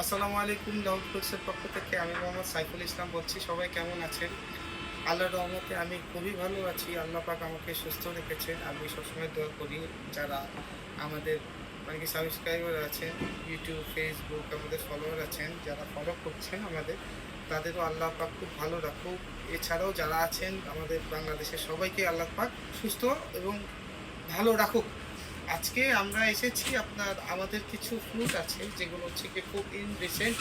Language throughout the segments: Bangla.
আসসালামু আলাইকুম। দাউদ ফুডসের পক্ষ থেকে আমি মোহাম্মদ সাইফুল ইসলাম বলছি। সবাই কেমন আছেন? আল্লাহর রহমতে আমি খুবই ভালো আছি। আল্লাহ পাক আমাকে সুস্থ রেখেছেন। আমি সবসময় দোয়া করি যারা আমাদের মানে কি সাবস্ক্রাইবার আছেন, ইউটিউব, ফেসবুক আমাদের ফলোয়ার আছেন, যারা ফলো করছেন আমাদের, তাদেরও আল্লাহ পাক খুব ভালো রাখুক। এছাড়াও যারা আছেন আমাদের বাংলাদেশের সবাইকে আল্লাহ পাক সুস্থ এবং ভালো রাখুক। আজকে আমরা এসেছি আমাদের কিছু ফ্রুট আছে যেগুলো হচ্ছে কি খুব ইন রিসেন্ট।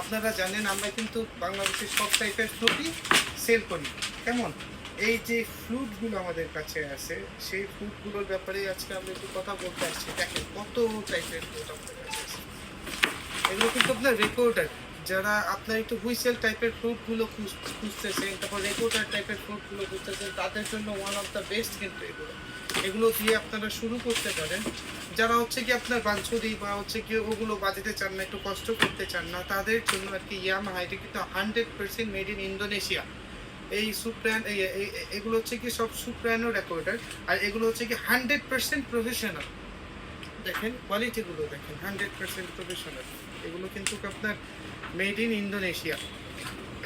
আপনারা জানেন আমরা কিন্তু বাংলাদেশের সব টাইপের ফ্রুটই সেল করি। কেমন? এই যে ফ্রুটগুলো আমাদের কাছে আছে সেই ফ্রুটগুলোর ব্যাপারে আজকে আমরা একটু কথা বলতে আসছি। দেখেন কত টাইপের ফ্রুট আমাদের কাছে আছে। এগুলো কিন্তু আপনার রেকর্ডার, যারা আপনার একটু হুইসেল টাইপের ফ্রুটগুলো খুঁজতেছেন, তারপর রেকর্ডার টাইপের ফ্রুটগুলো খুঁজতেছেন, তাদের জন্য ওয়ান অফ দ্য বেস্ট কিন্তু এগুলো দিয়ে আপনারা শুরু করতে পারেন। যারা হচ্ছে কি আপনার বাঞ্ছুরি বা হচ্ছে কি ওগুলো বাজাতে চান না, একটু কষ্ট করতে চান না, তাদের জন্য আর কি ইয়ামাহা, এটা কিন্তু 100% মেড ইন ইন্দোনেশিয়া। এই সুপ্রান এগুলো হচ্ছে কি সব সুপ্রানো রেকর্ডার, আর এগুলো হচ্ছে কি 100% প্রফেশনাল। দেখেন কোয়ালিটিগুলো দেখেন, 100% প্রফেশনাল। এগুলো কিন্তু আপনার মেড ইন ইন্দোনেশিয়া।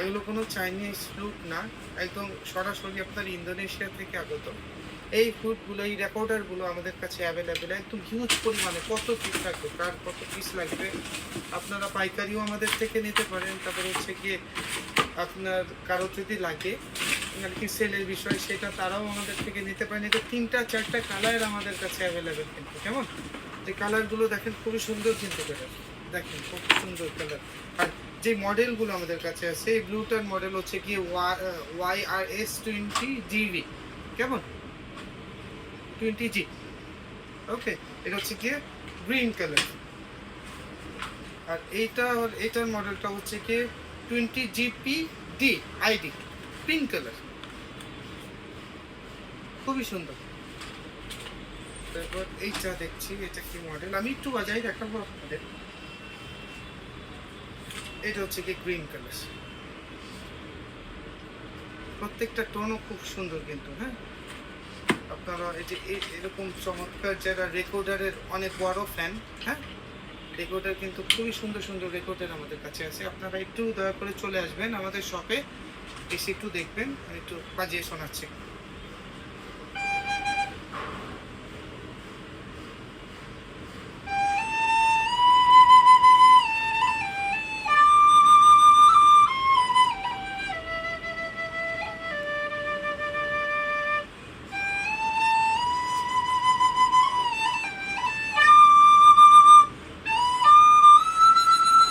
এগুলো কোনো চাইনিজ ফ্রুট না, একদম সরাসরি আপনার ইন্দোনেশিয়া থেকে আগত। এই ফ্রুটগুলো, এই রেকর্ডারগুলো আমাদের কাছে অ্যাভেলেবেল একদম হিউজ পরিমাণে। কত পিস লাগবে, কার কত পিস লাগবে আপনারা পাইকারিও আমাদের থেকে নিতে পারেন। তারপরে হচ্ছে গিয়ে আপনার কারো যদি লাগে আর কি সেলের বিষয়, সেটা তারাও আমাদের থেকে নিতে পারেন। এটা 3-4টা কালার আমাদের কাছে অ্যাভেলেবেল কিন্তু। কেমন? যে কালারগুলো দেখেন খুবই সুন্দর কিন্তু কালার, দেখেন খুব সুন্দর কালার। আর যে মডেলগুলো আমাদের কাছে আছে, এই ব্লুটার মডেল হচ্ছে কি YRS20GB। কেমন? 20G। ওকে, এটা হচ্ছে কি গ্রিন কালার। আর এটার মডেলটা হচ্ছে কি 20GPD আইডি, পিঙ্ক কালার, খুবই সুন্দর। তারপর এইটা দেখছি, এটা কি মডেল, আমি একটু বাজাই দেখাবো আপনাদের। এটা হচ্ছে কি গ্রিন কালার, প্রত্যেকটা টোনও খুব সুন্দর কিন্তু। হ্যাঁ, আপনারা এই যে এরকম চমৎকার, যারা রেকর্ডারের অনেক বড় ফ্যান, হ্যাঁ, রেকর্ডার কিন্তু খুবই সুন্দর সুন্দর রেকর্ডার আমাদের কাছে আছে। আপনারা একটু দয়া করে চলে আসবেন আমাদের শপে, এসে একটু দেখবেন, একটু বাজিয়ে শোনাচ্ছি।